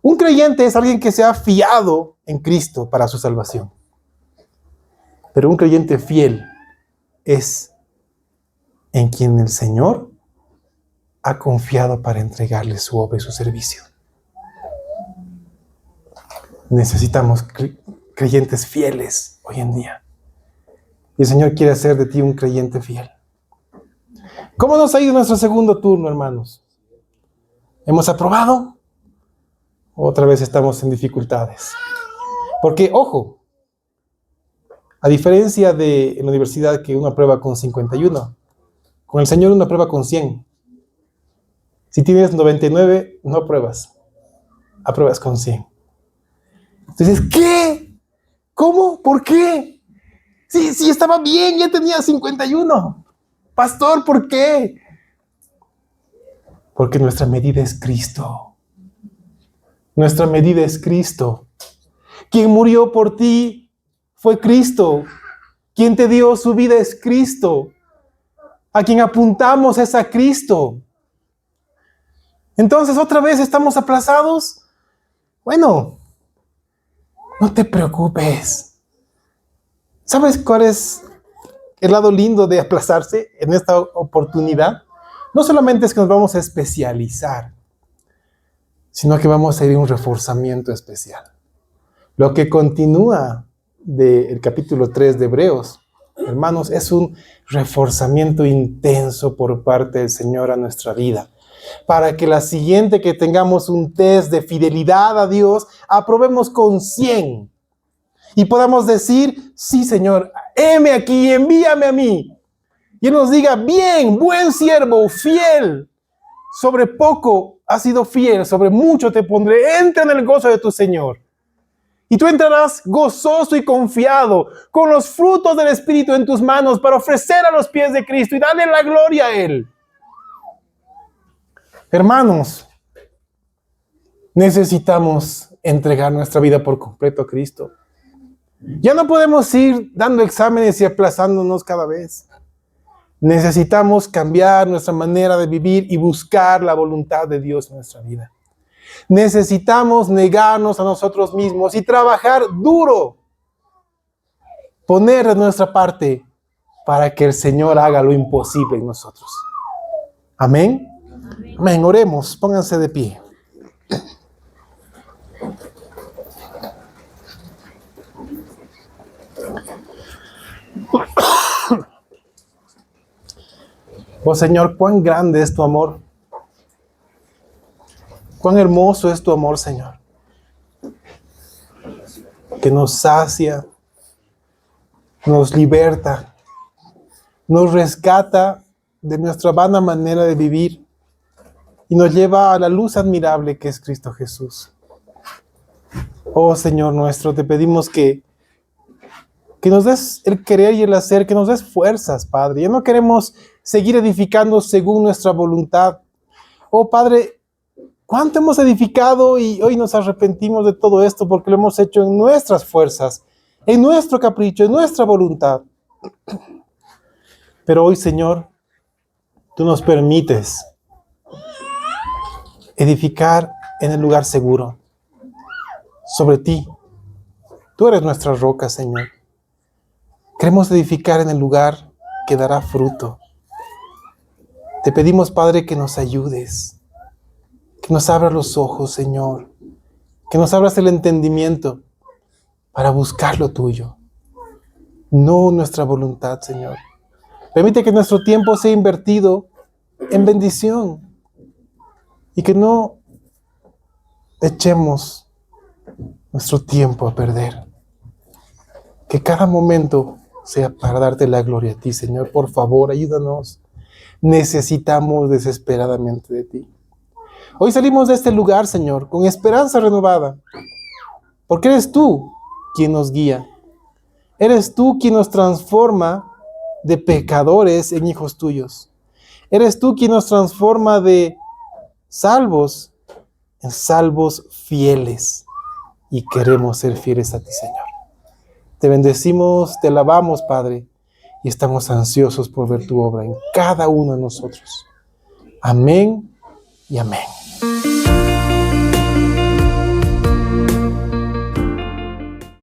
Un creyente es alguien que se ha fiado en Cristo para su salvación. Pero un creyente fiel es en quien el Señor ha confiado para entregarle su obra y su servicio. Necesitamos creyentes fieles hoy en día. Y el Señor quiere hacer de ti un creyente fiel. ¿Cómo nos ha ido nuestro segundo turno, hermanos? ¿Hemos aprobado? Otra vez estamos en dificultades. Porque, ojo, a diferencia de en la universidad que uno aprueba con 51, con el Señor uno aprueba con 100. Si tienes 99, no apruebas. Apruebas con 100. Entonces, ¿qué? ¿Cómo? ¿Por qué? Sí, estaba bien, ya tenía 51. Pastor, ¿por qué? Porque nuestra medida es Cristo. Nuestra medida es Cristo. Quien murió por ti fue Cristo. Quien te dio su vida es Cristo. A quien apuntamos es a Cristo. Entonces, ¿otra vez estamos aplazados? Bueno, no te preocupes. ¿Sabes cuál es el lado lindo de aplazarse en esta oportunidad? No solamente es que nos vamos a especializar, sino que vamos a ir a un reforzamiento especial. Lo que continúa del capítulo 3 de Hebreos, hermanos, es un reforzamiento intenso por parte del Señor a nuestra vida. Para que la siguiente que tengamos un test de fidelidad a Dios, aprobemos con 100. Y podamos decir, sí, Señor, heme aquí, envíame a mí. Y Él nos diga, bien, buen siervo, fiel. Sobre poco has sido fiel, sobre mucho te pondré. Entra en el gozo de tu Señor. Y tú entrarás gozoso y confiado, con los frutos del Espíritu en tus manos, para ofrecer a los pies de Cristo y darle la gloria a Él. Hermanos, necesitamos entregar nuestra vida por completo a Cristo. Ya no podemos ir dando exámenes y aplazándonos cada vez. Necesitamos cambiar nuestra manera de vivir y buscar la voluntad de Dios en nuestra vida. Necesitamos negarnos a nosotros mismos y trabajar duro. Poner de nuestra parte para que el Señor haga lo imposible en nosotros. Amén. Amén. Oremos. Pónganse de pie. Oh Señor, cuán grande es tu amor. Cuán hermoso es tu amor, Señor. Que nos sacia, nos liberta, nos rescata de nuestra vana manera de vivir y nos lleva a la luz admirable que es Cristo Jesús. Oh Señor nuestro, te pedimos que nos des el querer y el hacer, que nos des fuerzas, Padre. Ya no queremos seguir edificando según nuestra voluntad. Oh Padre, ¿cuánto hemos edificado y hoy nos arrepentimos de todo esto porque lo hemos hecho en nuestras fuerzas, en nuestro capricho, en nuestra voluntad? Pero hoy, Señor, tú nos permites edificar en el lugar seguro, sobre ti. Tú eres nuestra roca, Señor. Queremos edificar en el lugar que dará fruto. Te pedimos, Padre, que nos ayudes, que nos abras los ojos, Señor, que nos abras el entendimiento para buscar lo tuyo, no nuestra voluntad, Señor. Permite que nuestro tiempo sea invertido en bendición y que no echemos nuestro tiempo a perder. Que cada momento sea para darte la gloria a ti, Señor. Por favor, ayúdanos. Necesitamos desesperadamente de ti. Hoy salimos de este lugar, Señor, con esperanza renovada, porque eres tú quien nos guía. Eres tú quien nos transforma de pecadores en hijos tuyos. Eres tú quien nos transforma de salvos en salvos fieles. Y queremos ser fieles a ti, Señor. Te bendecimos, te alabamos, Padre, y estamos ansiosos por ver tu obra en cada uno de nosotros. Amén y amén.